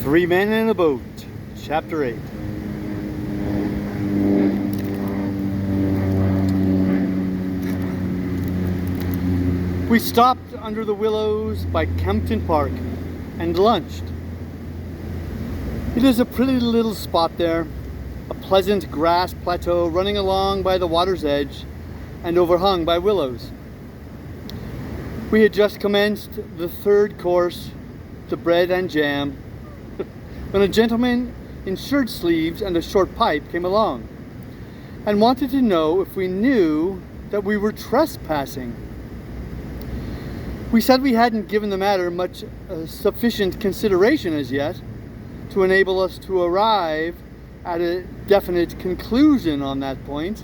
Three Men in a Boat, Chapter 8. We stopped under the willows by Kempton Park and lunched. It is a pretty little spot there, a pleasant grass plateau running along by the water's edge and overhung by willows. We had just commenced the third course, the bread and jam, when a gentleman in shirt sleeves and a short pipe came along and wanted to know if we knew that we were trespassing. We said we hadn't given the matter much sufficient consideration as yet to enable us to arrive at a definite conclusion on that point,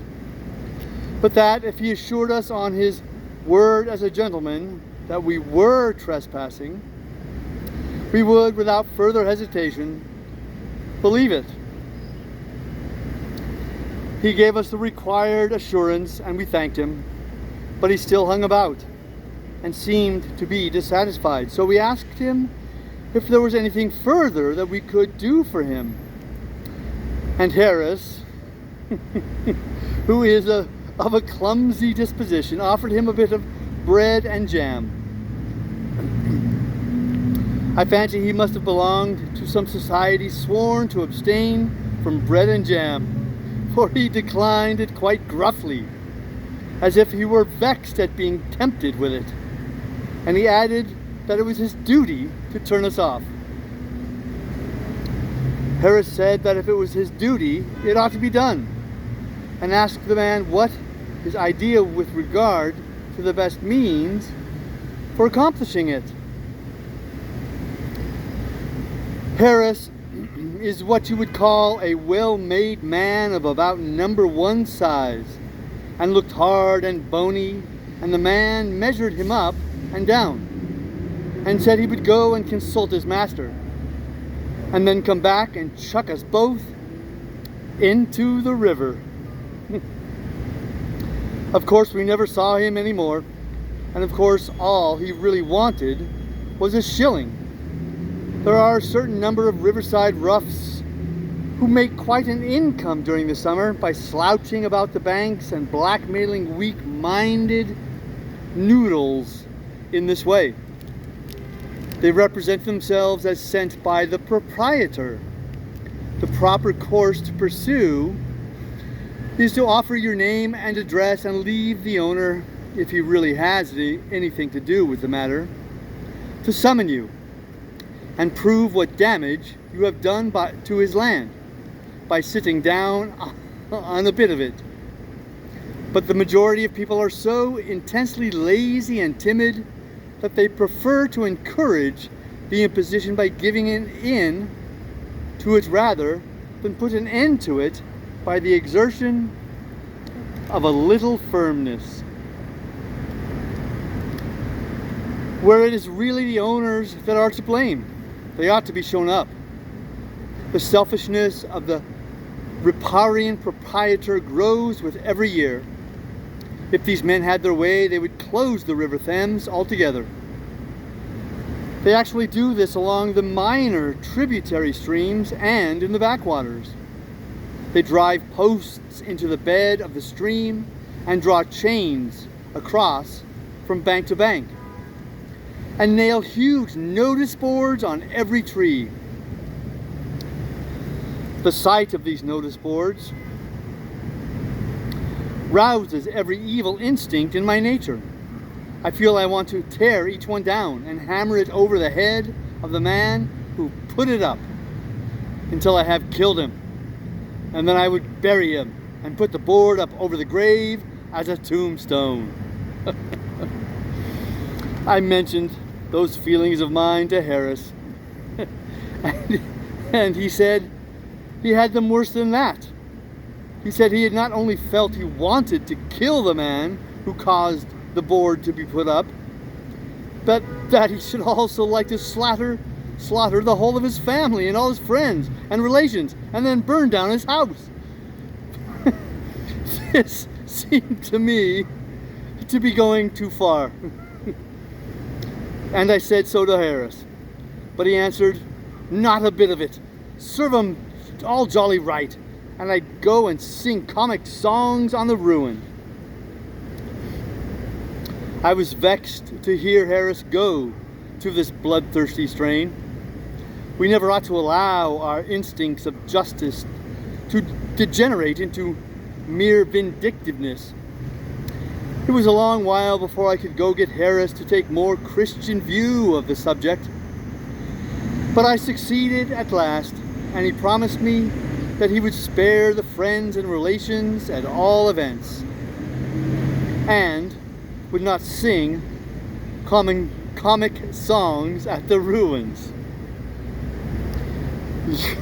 but that if he assured us on his word as a gentleman that we were trespassing, we would, without further hesitation, believe it. He gave us the required assurance and we thanked him, but he still hung about and seemed to be dissatisfied. So we asked him if there was anything further that we could do for him. And Harris, who is of a clumsy disposition, offered him a bit of bread and jam. I fancy he must have belonged to some society sworn to abstain from bread and jam, for he declined it quite gruffly, as if he were vexed at being tempted with it. And he added that it was his duty to turn us off. Harris said that if it was his duty, it ought to be done, and asked the man what his idea with regard to the best means for accomplishing it. Harris is what you would call a well-made man of about number 1 size, and looked hard and bony, and the man measured him up and down, and said he would go and consult his master, and then come back and chuck us both into the river. Of course, we never saw him anymore, and of course all he really wanted was a shilling. There are a certain number of riverside roughs who make quite an income during the summer by slouching about the banks and blackmailing weak-minded noodles in this way. They represent themselves as sent by the proprietor. The proper course to pursue is to offer your name and address and leave the owner, if he really has anything to do with the matter, to summon you and prove what damage you have done to his land by sitting down on a bit of it. But the majority of people are so intensely lazy and timid that they prefer to encourage the imposition by giving in to it rather than put an end to it by the exertion of a little firmness. Where it is really the owners that are to blame, they ought to be shown up. The selfishness of the riparian proprietor grows with every year. If these men had their way, they would close the River Thames altogether. They actually do this along the minor tributary streams and in the backwaters. They drive posts into the bed of the stream and draw chains across from bank to bank, and nail huge notice boards on every tree. The sight of these notice boards rouses every evil instinct in my nature. I feel I want to tear each one down and hammer it over the head of the man who put it up until I have killed him. And then I would bury him and put the board up over the grave as a tombstone. I mentioned those feelings of mine to Harris, and he said he had them worse than that. He said he had not only felt he wanted to kill the man who caused the board to be put up, but that he should also like to slaughter the whole of his family and all his friends and relations, and then burn down his house. This seemed to me to be going too far. And I said so to Harris. But he answered, Not a bit of it. Serve 'em all jolly right, and I'd go and sing comic songs on the ruin. I was vexed to hear Harris go to this bloodthirsty strain. We never ought to allow our instincts of justice to degenerate into mere vindictiveness. It was a long while before I could go get Harris to take more Christian view of the subject. But I succeeded at last, and he promised me that he would spare the friends and relations at all events, and would not sing comic songs at the ruins.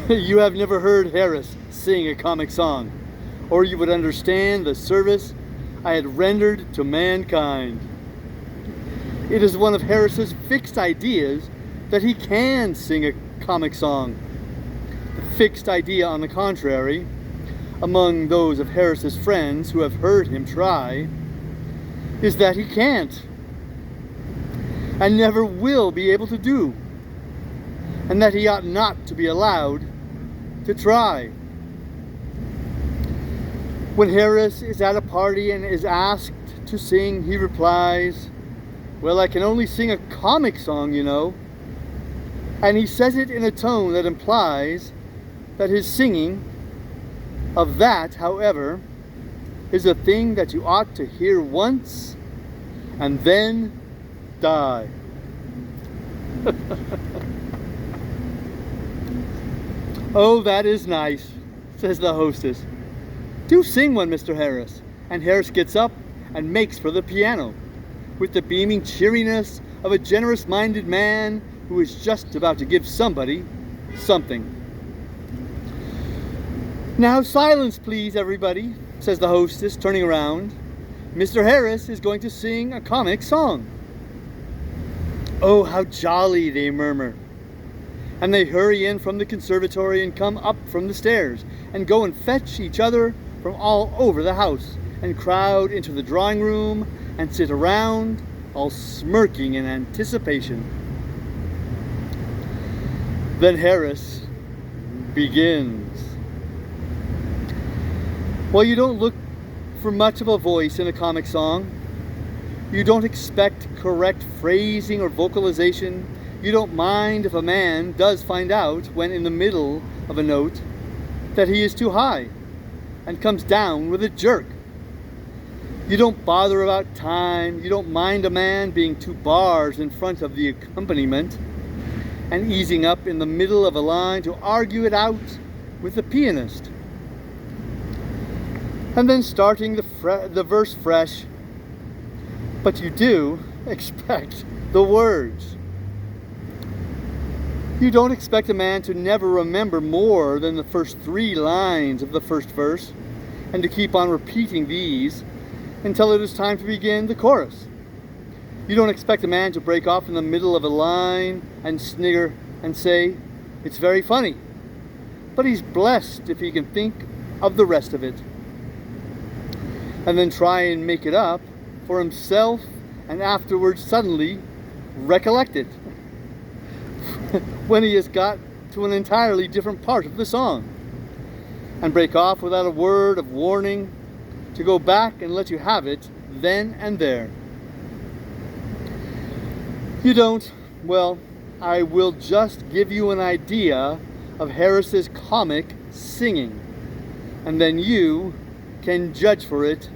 You have never heard Harris sing a comic song, or you would understand the service I had rendered to mankind. It is one of Harris's fixed ideas that he can sing a comic song. The fixed idea, on the contrary, among those of Harris's friends who have heard him try, is that he can't, and never will be able to do, and that he ought not to be allowed to try. When Harris is at a party and is asked to sing, he replies, "Well, I can only sing a comic song, you know." And he says it in a tone that implies that his singing of that, however, is a thing that you ought to hear once and then die. "Oh, that is nice," says the hostess. "Do sing one, Mr. Harris." And Harris gets up and makes for the piano with the beaming cheeriness of a generous-minded man who is just about to give somebody something. "Now silence, please, everybody," says the hostess, turning around. "Mr. Harris is going to sing a comic song." "Oh, how jolly," they murmur. And they hurry in from the conservatory and come up from the stairs and go and fetch each other from all over the house and crowd into the drawing room and sit around, all smirking in anticipation. Then Harris begins. Well, you don't look for much of a voice in a comic song. You don't expect correct phrasing or vocalization. You don't mind if a man does find out, when in the middle of a note, that he is too high and comes down with a jerk. You don't bother about time. You don't mind a man being 2 bars in front of the accompaniment and easing up in the middle of a line to argue it out with the pianist, and then starting the verse fresh. But you do expect the words. You don't expect a man to never remember more than the first 3 lines of the first verse, and to keep on repeating these until it is time to begin the chorus. You don't expect a man to break off in the middle of a line and snigger and say, "It's very funny," but he's blessed if he can think of the rest of it, and then try and make it up for himself, and afterwards suddenly recollect it when he has got to an entirely different part of the song, and break off without a word of warning to go back and let you have it then and there. You don't? Well, I will just give you an idea of Harris's comic singing, and then you can judge for it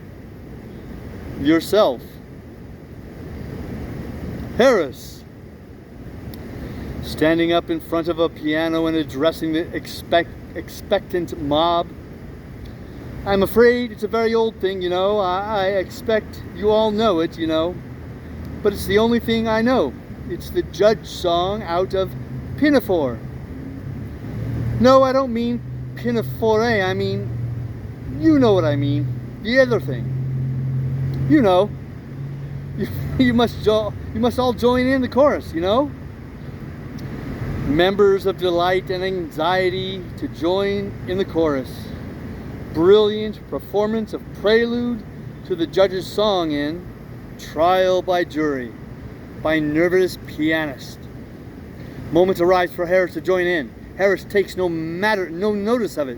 yourself. Harris, standing up in front of a piano and addressing the expectant mob. "I'm afraid it's a very old thing, you know. I expect you all know it, you know. But it's the only thing I know. It's the Judge song out of Pinafore. No, I don't mean Pinafore. I mean, you know what I mean. The other thing. You know. You must all join in the chorus, you know. Members of delight and anxiety to join in the chorus. Brilliant performance of prelude to the Judge's song in Trial by Jury by nervous pianist. Moment arrives for Harris to join in. Harris takes no notice of it.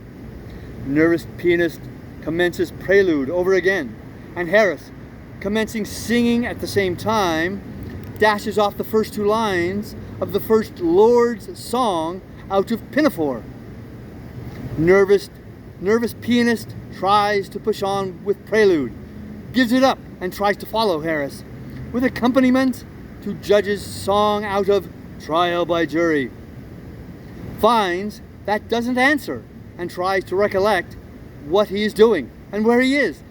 Nervous pianist commences prelude over again, and Harris, commencing singing at the same time, dashes off the first two lines of the first Lord's song out of Pinafore. Nervous pianist tries to push on with prelude, gives it up and tries to follow Harris with accompaniment to Judge's song out of Trial by Jury. Finds that doesn't answer and tries to recollect what he is doing and where he is,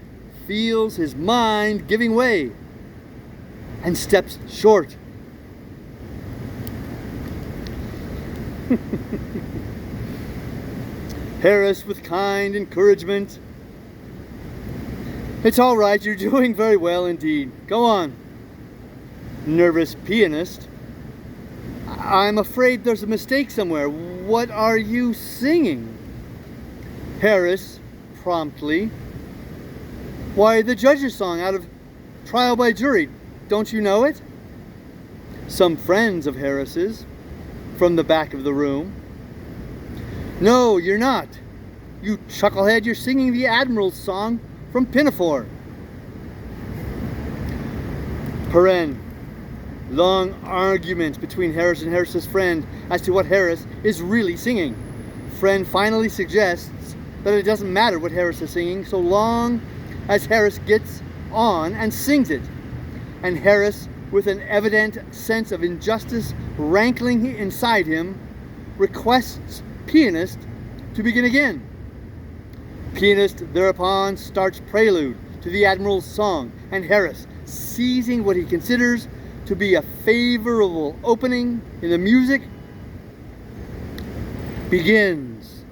feels his mind giving way, and steps short. Harris, with kind encouragement, "It's all right, you're doing very well indeed. Go on." Nervous pianist, "I'm afraid there's a mistake somewhere. What are you singing?" Harris, promptly, "Why, the Judge's song out of Trial by Jury. Don't you know it?" Some friends of Harris's from the back of the room, "No, you're not. You chucklehead, you're singing the Admiral's song from Pinafore." Paren. Long argument between Harris and Harris's friend as to what Harris is really singing. Friend finally suggests that it doesn't matter what Harris is singing so long as Harris gets on and sings it. And Harris, with an evident sense of injustice rankling inside him, requests pianist to begin again. Pianist thereupon starts prelude to the Admiral's song, and Harris, seizing what he considers to be a favorable opening in the music, begins.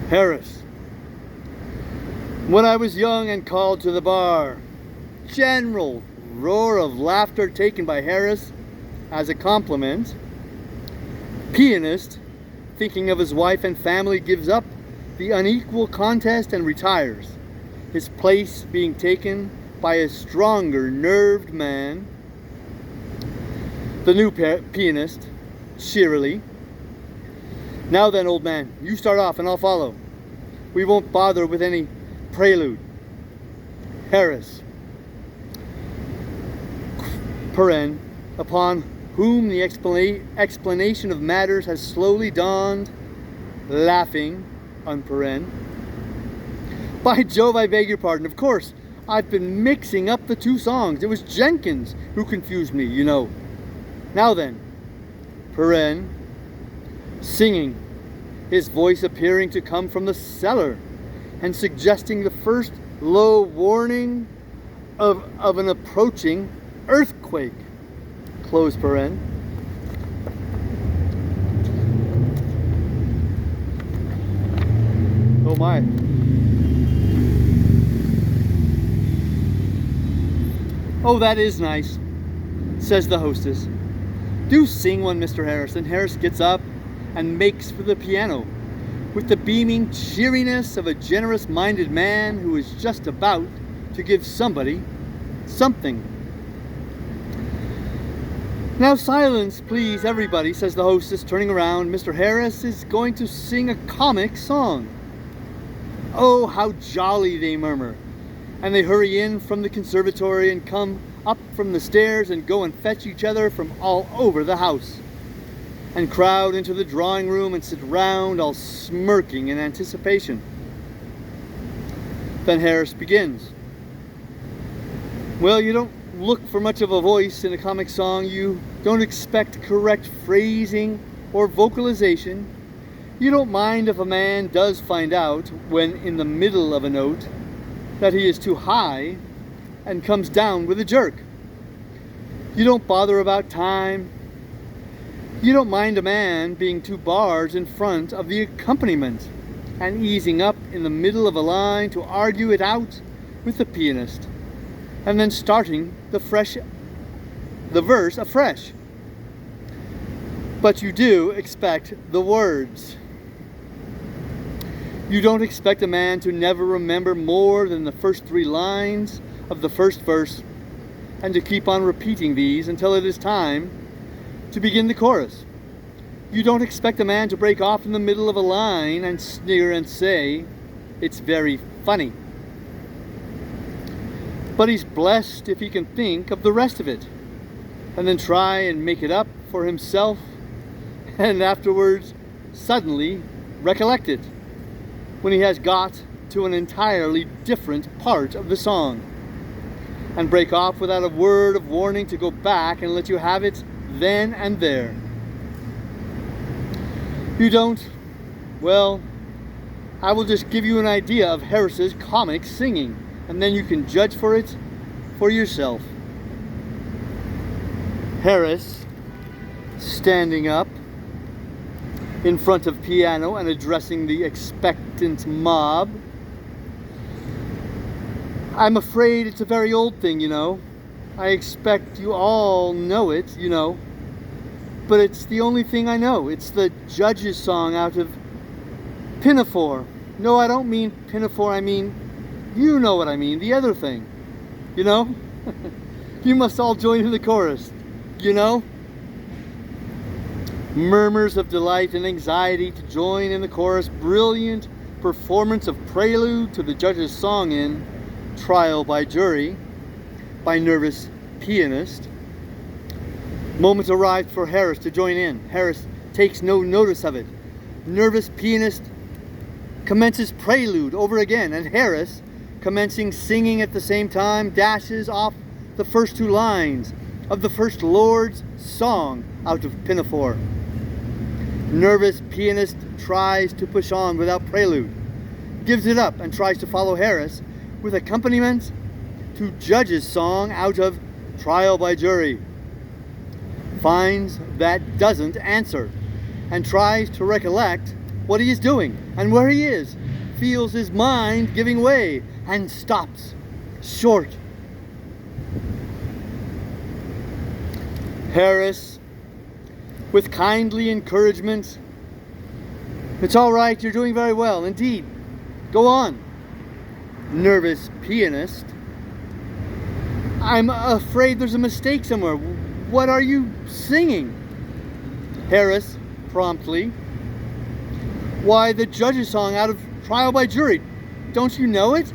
Harris. "When I was young and called to the bar." General roar of laughter taken by Harris as a compliment. Pianist, thinking of his wife and family, gives up the unequal contest and retires, his place being taken by a stronger nerved man. The new pianist, cheerily, "Now then, old man, you start off and I'll follow. We won't bother with any prelude." Harris. Paren, upon whom the explanation of matters has slowly dawned, laughing, unparen. "By Jove, I beg your pardon. Of course, I've been mixing up the two songs. It was Jenkins who confused me, you know. Now then." Paren, singing, his voice appearing to come from the cellar and suggesting the first low warning of an approaching earthquake. Close paren. Oh my. "Oh, that is nice," says the hostess. "Do sing one, Mr. Harris." And Harris gets up and makes for the piano with the beaming cheeriness of a generous-minded man who is just about to give somebody something. "Now silence, please, everybody," says the hostess, turning around. "Mr. Harris is going to sing a comic song." "Oh, how jolly," they murmur. And they hurry in from the conservatory and come up from the stairs and go and fetch each other from all over the house, and crowd into the drawing room and sit round all smirking in anticipation. Then Harris begins. "Well, you don't look for much of a voice in a comic song. You don't expect correct phrasing or vocalization. You don't mind if a man does find out, when in the middle of a note, that he is too high and comes down with a jerk. You don't bother about time. You don't mind a man being 2 bars in front of the accompaniment and easing up in the middle of a line to argue it out with the pianist, and then starting the verse afresh. But you do expect the words. You don't expect a man to never remember more than the first 3 lines of the first verse, and to keep on repeating these until it is time to begin the chorus. You don't expect a man to break off in the middle of a line and sneer and say, "It's very funny." But he's blessed if he can think of the rest of it, and then try and make it up for himself, and afterwards suddenly recollect it when he has got to an entirely different part of the song, and break off without a word of warning to go back and let you have it then and there. You don't? Well, I will just give you an idea of Harris's comic singing, and then you can judge for it for yourself. Harris, standing up in front of piano and addressing the expectant mob. I'm afraid it's a very old thing, you know. I expect you all know it, you know. But it's the only thing I know. It's the Judge's song out of Pinafore. No, I don't mean Pinafore, I mean, you know what I mean, the other thing. You know? You must all join in the chorus. You know? Murmurs of delight and anxiety to join in the chorus. Brilliant performance of prelude to the Judge's song in Trial by Jury by nervous pianist. Moment arrived for Harris to join in. Harris takes no notice of it. Nervous pianist commences prelude over again, and Harris, commencing singing at the same time, dashes off the first two lines of the first Lord's song out of Pinafore. Nervous pianist tries to push on without prelude, gives it up and tries to follow Harris with accompaniment to Judge's song out of Trial by Jury. Finds that doesn't answer and tries to recollect what he is doing and where he is, feels his mind giving way and stops short. Harris, with kindly encouragement, "It's all right, you're doing very well, indeed. Go on." Nervous pianist, "I'm afraid there's a mistake somewhere. What are you singing?" Harris, promptly, "Why, the Judge's song out of Trial by Jury. Don't you know it?"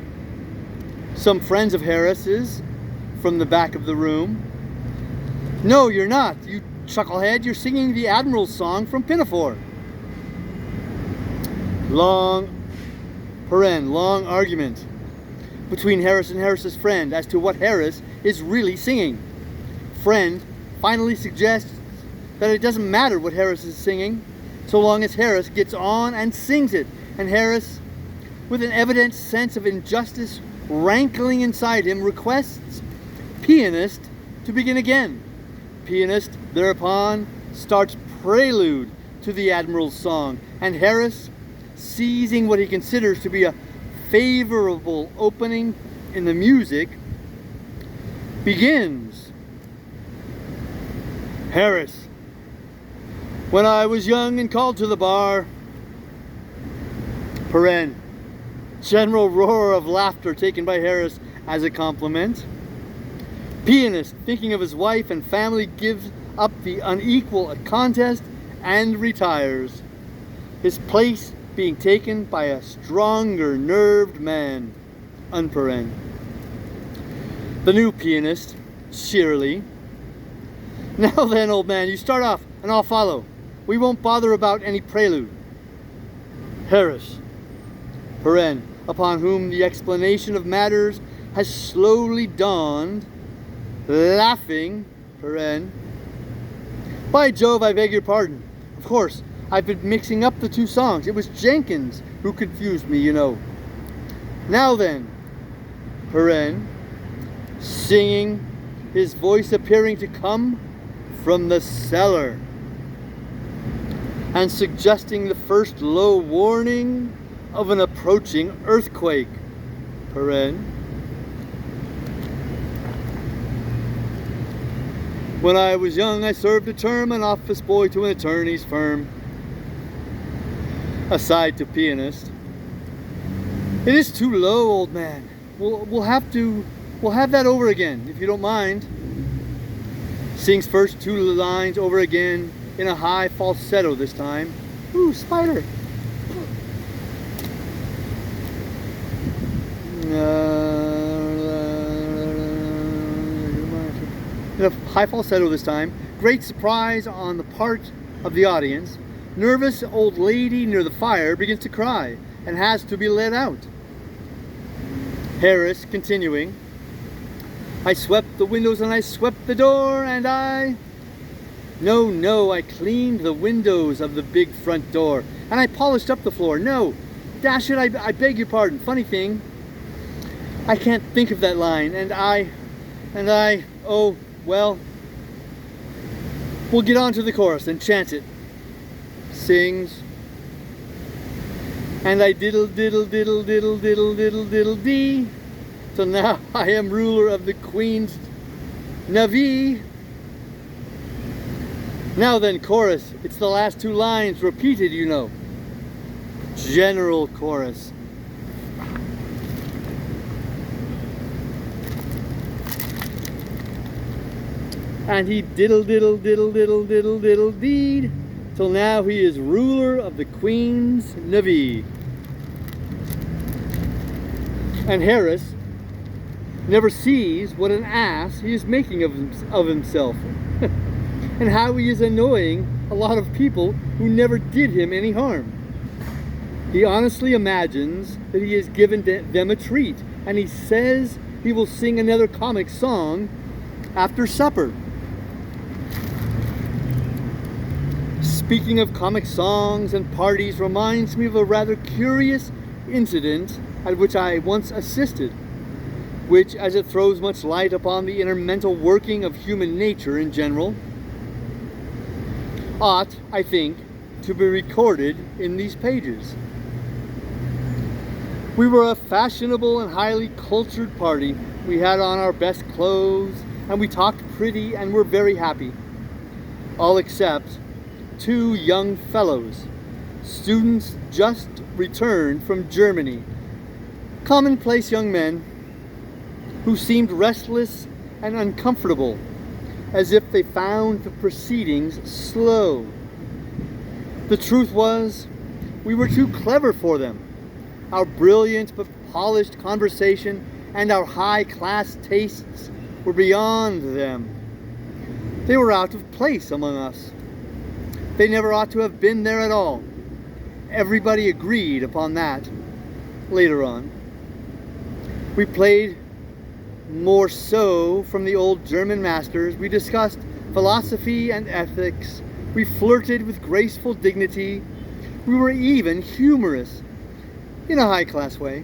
Some friends of Harris's from the back of the room. "No, you're not, you chucklehead. You're singing the Admiral's song from Pinafore." Long argument between Harris and Harris's friend as to what Harris is really singing. Friend finally suggests that it doesn't matter what Harris is singing so long as Harris gets on and sings it, and Harris, with an evident sense of injustice rankling inside him, requests pianist to begin again. Pianist thereupon starts prelude to the Admiral's song, and Harris, seizing what he considers to be a favorable opening in the music, begins. Harris, "When I was young and called to the bar," paren, general roar of laughter taken by Harris as a compliment. Pianist, thinking of his wife and family, gives up the unequal contest and retires, his place being taken by a stronger nerved man, unparen. The new pianist, cheerily, "Now then, old man, you start off and I'll follow. We won't bother about any prelude." Harris, paren, upon whom the explanation of matters has slowly dawned, laughing, paren, "By Jove, I beg your pardon. Of course, I've been mixing up the two songs. It was Jenkins who confused me, you know. Now then," paren, singing, his voice appearing to come from the cellar, and suggesting the first low warning of an approaching earthquake, paren. "When I was young, I served a term, an office boy to an attorney's firm." Aside to pianist, "It is too low, old man. We'll have that over again, if you don't mind." Sings first two lines over again in a high falsetto this time. Ooh, spider! In a high falsetto this time. Great surprise on the part of the audience. Nervous old lady near the fire begins to cry and has to be let out. Harris continuing. I swept the windows and I swept the door and I... No, I cleaned the windows of the big front door and I polished up the floor. No, dash it, I beg your pardon. Funny thing, I can't think of that line and I, oh, well, we'll get on to the chorus and chant it. Sings. And I diddle diddle diddle diddle diddle diddle diddle dee. So now I am ruler of the Queen's Navee. Now then, chorus. It's the last two lines repeated, you know. General chorus. And he diddle diddle diddle diddle diddle diddle deed. Till now he is ruler of the Queen's Navee. And Harris never sees what an ass he is making of himself. And how he is annoying a lot of people who never did him any harm. He honestly imagines that he has given them a treat, and he says he will sing another comic song after supper. Speaking of comic songs and parties reminds me of a rather curious incident at which I once assisted, which, as it throws much light upon the inner mental working of human nature in general, ought, I think, to be recorded in these pages. We were a fashionable and highly cultured party. We had on our best clothes, and we talked pretty and were very happy. All except two young fellows, students just returned from Germany, commonplace young men who seemed restless and uncomfortable, as if they found the proceedings slow. The truth was, we were too clever for them. Our brilliant but polished conversation and our high-class tastes were beyond them. They were out of place among us. They never ought to have been there at all. Everybody agreed upon that. Later on, we played more so from the old German masters. We discussed philosophy and ethics. We flirted with graceful dignity. We were even humorous in a high-class way.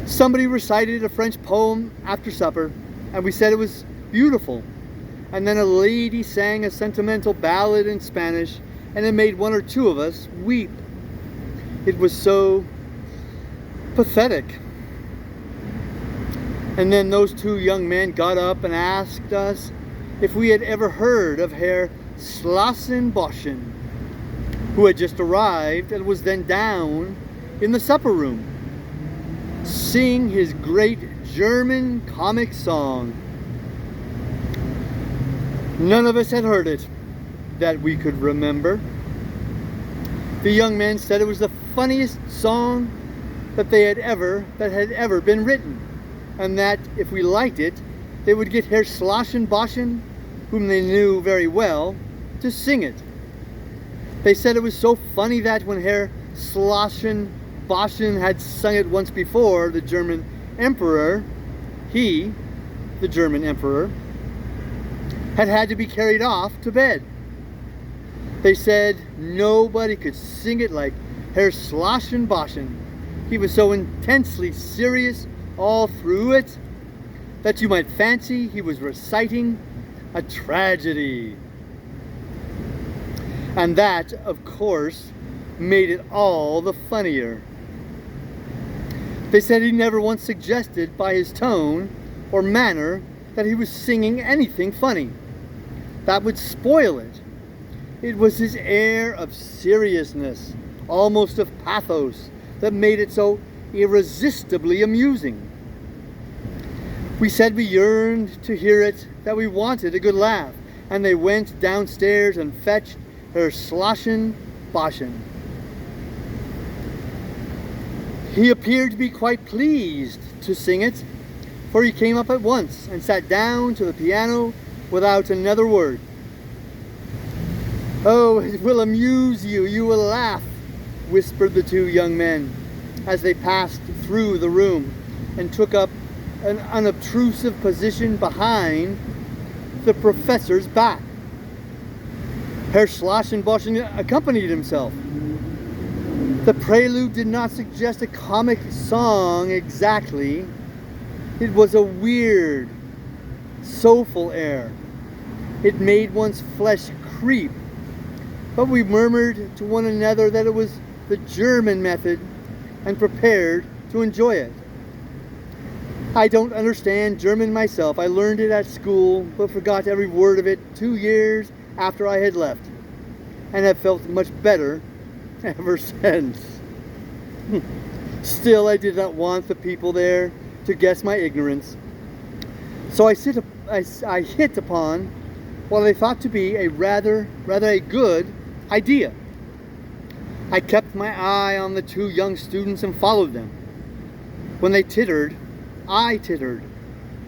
Somebody recited a French poem after supper, and we said it was beautiful. And then a lady sang a sentimental ballad in Spanish, and it made one or two of us weep. It was so pathetic. And then those two young men got up and asked us if we had ever heard of Herr Schlossenboschen, who had just arrived and was then down in the supper room, sing his great German comic song. None of us had heard it that we could remember. The young men said it was the funniest song that had ever been written, and that if we liked it, they would get Herr Schlossenboschen, whom they knew very well, to sing it. They said it was so funny that when Herr Schlossenboschen had sung it once before, the German Emperor, the German Emperor, had to be carried off to bed. They said nobody could sing it like Herr Schlossenboschen. He was so intensely serious all through it that you might fancy he was reciting a tragedy. And that, of course, made it all the funnier. They said he never once suggested by his tone or manner that he was singing anything funny. That would spoil it. It was his air of seriousness, almost of pathos, that made it so irresistibly amusing. We said we yearned to hear it, that we wanted a good laugh, and they went downstairs and fetched Herr Schlossen Boschen. He appeared to be quite pleased to sing it, for he came up at once and sat down to the piano without another word. "Oh, it will amuse you, you will laugh," whispered the two young men as they passed through the room and took up an unobtrusive position behind the professor's back. Herr Schlossenboschen accompanied himself. The prelude did not suggest a comic song exactly. It was a weird, soulful air. It made one's flesh creep. But we murmured to one another that it was the German method and prepared to enjoy it. I don't understand German myself. I learned it at school, but forgot every word of it 2 years after I had left, and have felt much better ever since. Still, I did not want the people there to guess my ignorance. So I hit upon what I thought to be a rather a good idea. I kept my eye on the two young students and followed them. When they tittered, I tittered.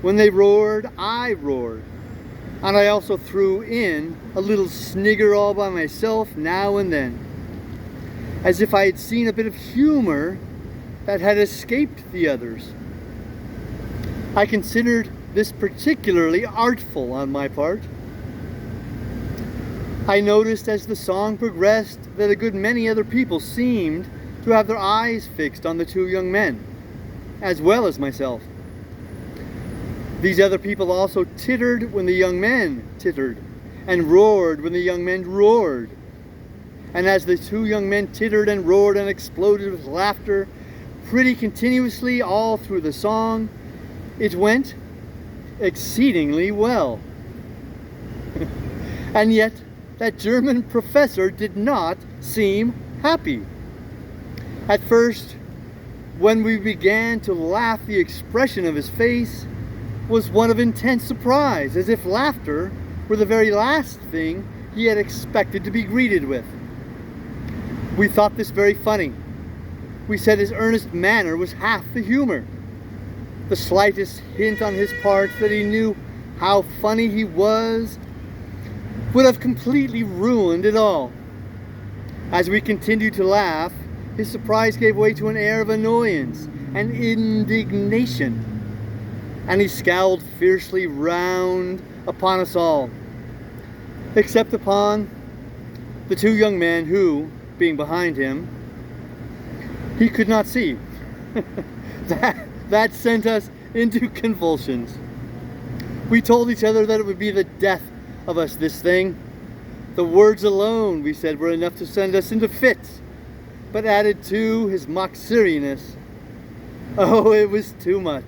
When they roared, I roared. And I also threw in a little snigger all by myself now and then, as if I had seen a bit of humor that had escaped the others. I considered this particularly artful on my part. I noticed as the song progressed that a good many other people seemed to have their eyes fixed on the two young men, as well as myself. These other people also tittered when the young men tittered, and roared when the young men roared. And as the two young men tittered and roared and exploded with laughter pretty continuously all through the song, it went exceedingly well. And yet, that German professor did not seem happy. At first, when we began to laugh, the expression of his face was one of intense surprise, as if laughter were the very last thing he had expected to be greeted with. We thought this very funny. We said his earnest manner was half the humor. The slightest hint on his part that he knew how funny he was would have completely ruined it all. As we continued to laugh, his surprise gave way to an air of annoyance and indignation, and he scowled fiercely round upon us all, except upon the two young men who, being behind him, he could not see. That sent us into convulsions. We told each other that it would be the death of us, this thing. The words alone, we said, were enough to send us into fits, but added to his mock silliness, oh, it was too much.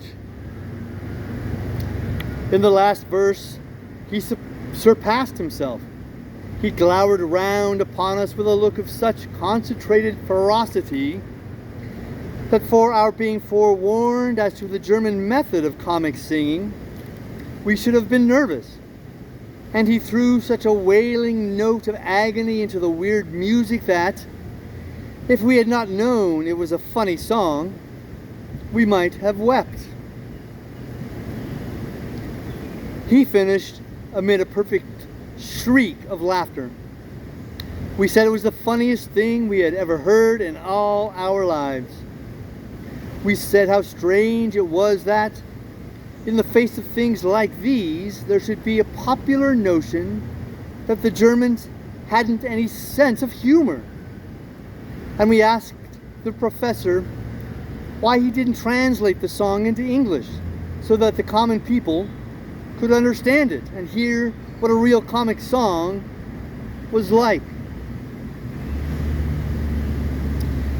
In the last verse, he surpassed himself. He glowered round upon us with a look of such concentrated ferocity that for our being forewarned as to the German method of comic singing, we should have been nervous. And he threw such a wailing note of agony into the weird music that, if we had not known it was a funny song, we might have wept. He finished amid a perfect shriek of laughter. We said it was the funniest thing we had ever heard in all our lives. We said how strange it was that, in the face of things like these, there should be a popular notion that the Germans hadn't any sense of humor. And we asked the professor why he didn't translate the song into English so that the common people could understand it and hear what a real comic song was like.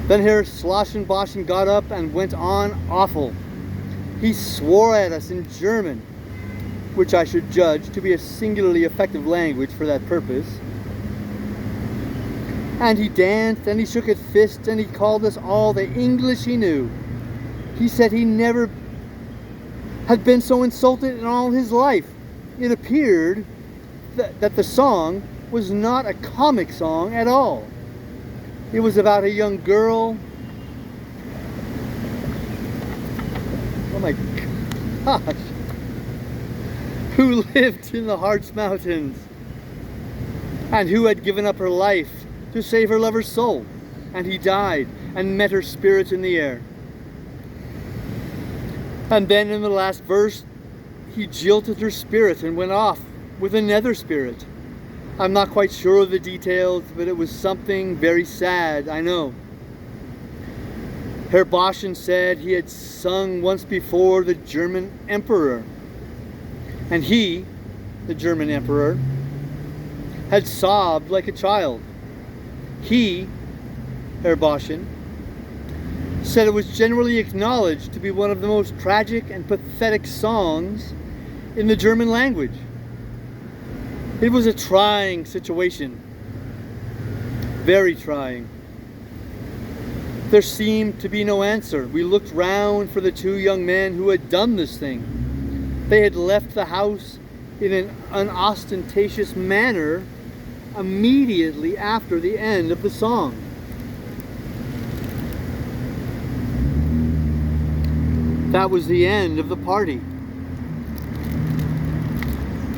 Then Herr Schlossenboschen got up and went on awful. He swore at us in German, which I should judge to be a singularly effective language for that purpose. And he danced and he shook his fists and he called us all the English he knew. He said he never had been so insulted in all his life. It appeared that the song was not a comic song at all. It was about a young girl. Oh my gosh. Who lived in the Harz Mountains and who had given up her life to save her lover's soul. And he died and met her spirit in the air. And then in the last verse, he jilted her spirit and went off with another spirit. I'm not quite sure of the details, but it was something very sad, I know. Herr Boschen said he had sung once before the German emperor. And he, the German emperor, had sobbed like a child. He, Herr Boschen, said it was generally acknowledged to be one of the most tragic and pathetic songs in the German language. It was a trying situation, very trying. There seemed to be no answer. We looked round for the two young men who had done this thing. They had left the house in an unostentatious manner immediately after the end of the song. That was the end of the party.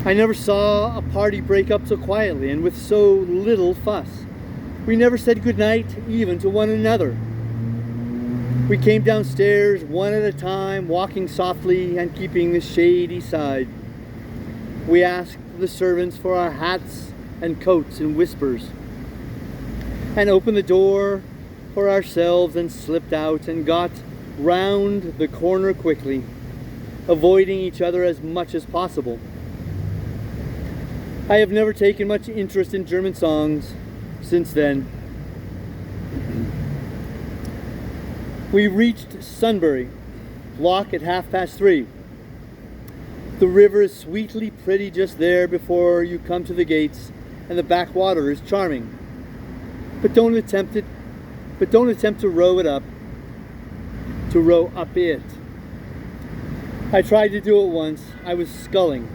I never saw a party break up so quietly and with so little fuss. We never said goodnight even to one another. We came downstairs one at a time, walking softly and keeping the shady side. We asked the servants for our hats and coats in whispers, and opened the door for ourselves and slipped out and got round the corner quickly, avoiding each other as much as possible. I have never taken much interest in German songs since then. We reached Sunbury lock at 3:30. The river is sweetly pretty just there before you come to the gates, and the backwater is charming. But don't attempt to row it up. To row up it. I tried to do it once. I was sculling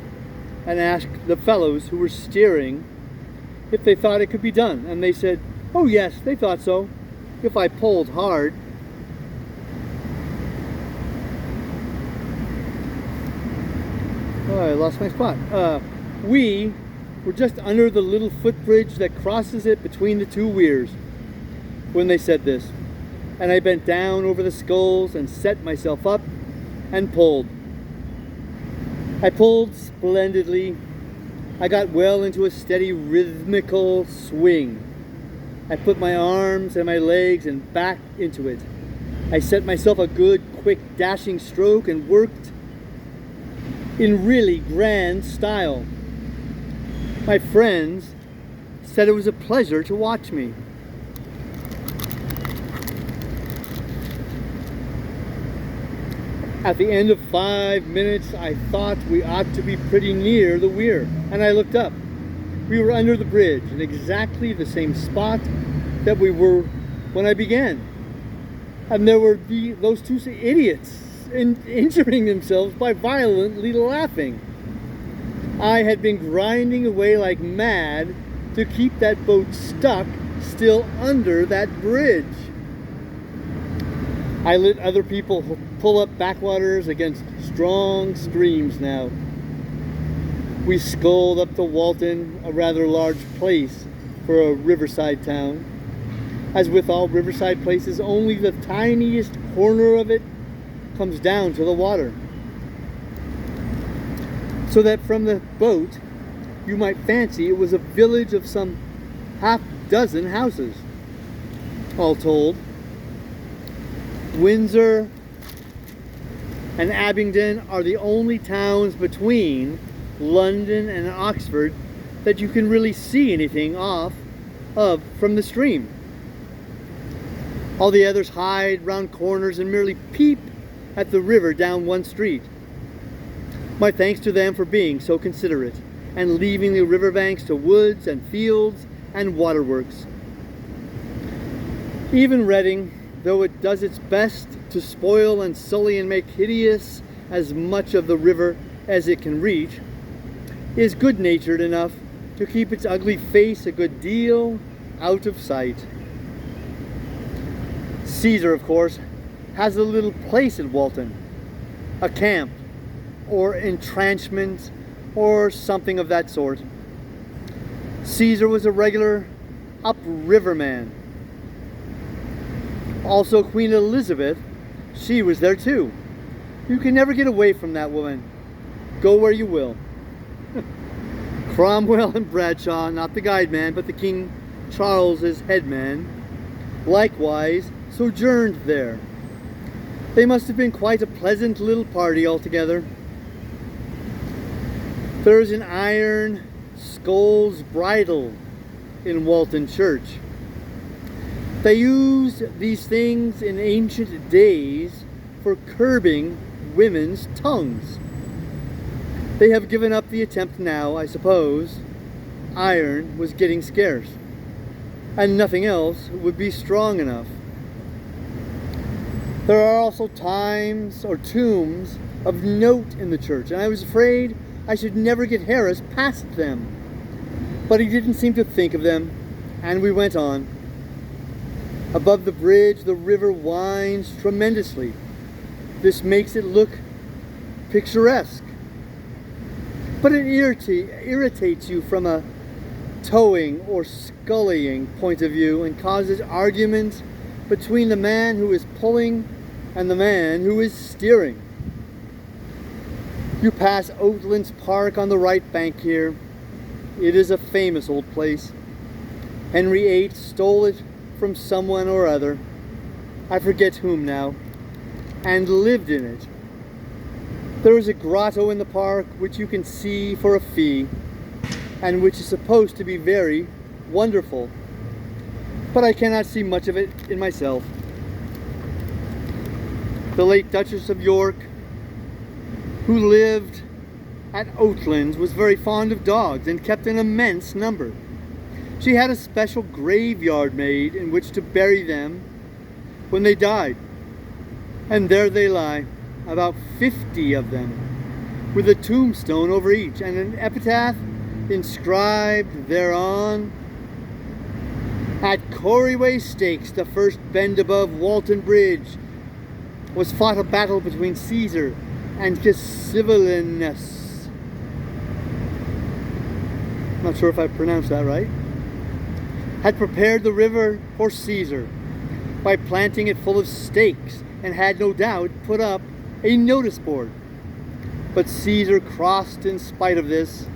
and asked the fellows who were steering if they thought it could be done, and they said, oh yes, they thought so, if I pulled hard. Oh, I lost my spot. We were just under the little footbridge that crosses it between the two weirs when they said this, and I bent down over the sculls and set myself up and pulled. I pulled splendidly. I got well into a steady rhythmical swing. I put my arms and my legs and back into it. I set myself a good, quick, dashing stroke and worked in really grand style. My friends said it was a pleasure to watch me. At the end of 5 minutes, I thought we ought to be pretty near the weir, and I looked up. We were under the bridge in exactly the same spot that we were when I began. And there were those two idiots injuring themselves by violently laughing. I had been grinding away like mad to keep that boat stuck still under that bridge. I let other people pull up backwaters against strong streams now. We sculled up to Walton, a rather large place for a riverside town. As with all riverside places, only the tiniest corner of it comes down to the water. So that from the boat, you might fancy it was a village of some half-dozen houses, all told. Windsor and Abingdon are the only towns between London and Oxford that you can really see anything of from the stream. All the others hide round corners and merely peep at the river down one street. My thanks to them for being so considerate and leaving the riverbanks to woods and fields and waterworks. Even Reading, though it does its best to spoil and sully and make hideous as much of the river as it can reach, is good-natured enough to keep its ugly face a good deal out of sight. Caesar, of course, has a little place at Walton, a camp or entrenchment or something of that sort. Caesar was a regular upriver man. Also Queen Elizabeth, she was there too. You can never get away from that woman, go where you will. Cromwell and Bradshaw, not the guide man, but the King Charles's head man, likewise sojourned there. They must have been quite a pleasant little party altogether. There's an iron skull's bridle in Walton Church. They used these things in ancient days for curbing women's tongues. They have given up the attempt now, I suppose. Iron was getting scarce, and nothing else would be strong enough. There are also times or tombs of note in the church, and I was afraid I should never get Harris past them. But he didn't seem to think of them, and we went on. Above the bridge, the river winds tremendously. This makes it look picturesque. But it irritates you from a towing or scullying point of view and causes arguments between the man who is pulling and the man who is steering. You pass Oatlands Park on the right bank here. It is a famous old place. Henry VIII stole it from someone or other, I forget whom now, and lived in it. There is a grotto in the park which you can see for a fee, and which is supposed to be very wonderful, but I cannot see much of it in myself. The late Duchess of York, who lived at Oatlands, was very fond of dogs and kept an immense number. She had a special graveyard made in which to bury them when they died, and there they lie, about 50 of them, with a tombstone over each and an epitaph inscribed thereon: "At Corrieway Stakes, the first bend above Walton Bridge, was fought a battle between Caesar and Cassivelinus." Not sure if I pronounced that right. Had prepared the river for Caesar by planting it full of stakes, and had no doubt put up a notice board. But Caesar crossed in spite of this.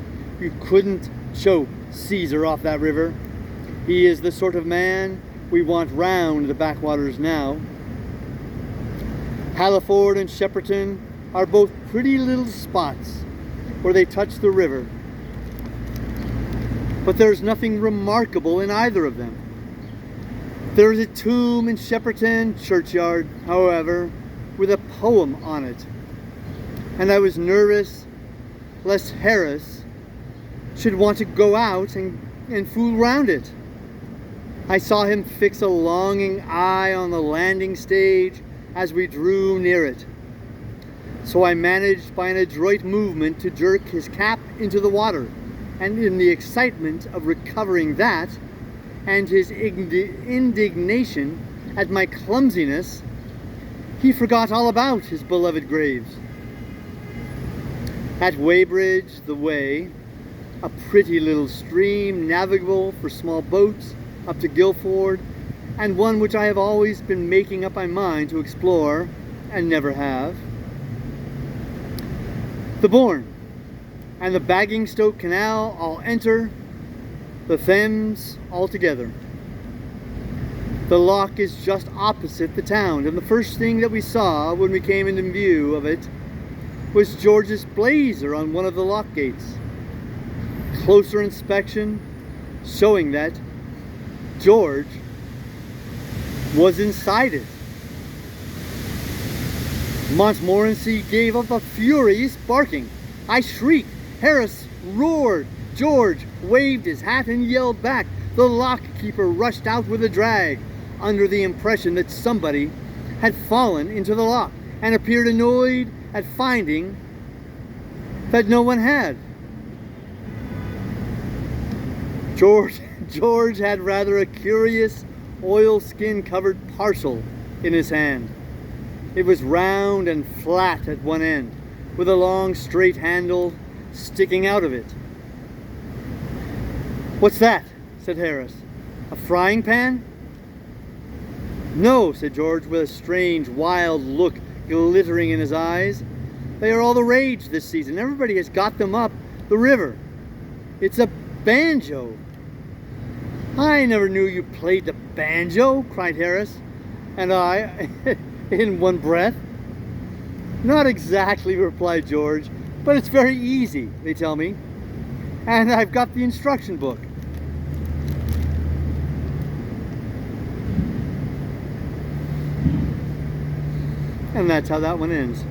You couldn't choke Caesar off that river. He is the sort of man we want round the backwaters now. Halliford and Shepperton are both pretty little spots where they touch the river, but there's nothing remarkable in either of them. There is a tomb in Shepperton churchyard, however, with a poem on it, and I was nervous lest Harris should want to go out and fool round it. I saw him fix a longing eye on the landing stage as we drew near it, so I managed by an adroit movement to jerk his cap into the water, and in the excitement of recovering that, and his indignation at my clumsiness, he forgot all about his beloved graves. At Weybridge, the Wey, a pretty little stream navigable for small boats up to Guildford, and one which I have always been making up my mind to explore, and never have. The Bourne and the Bagingstoke Canal all enter the Thames altogether. The lock is just opposite the town, and the first thing that we saw when we came into view of it was George's blazer on one of the lock gates. Closer inspection showing that George was inside it. Montmorency gave up a furious barking. I shrieked. Harris roared. George waved his hat and yelled back. The lock-keeper rushed out with a drag, under the impression that somebody had fallen into the lock, and appeared annoyed at finding that no one had. George had rather a curious oilskin covered parcel in his hand. It was round and flat at one end, with a long straight handle sticking out of it. "What's that?" said Harris. "A frying pan?" "No," said George, with a strange, wild look glittering in his eyes. "They are all the rage this season. Everybody has got them up the river. It's a banjo." "I never knew you played the banjo," cried Harris and I in one breath. "Not exactly," replied George, "but it's very easy, they tell me. And I've got the instruction book." And that's how that one ends.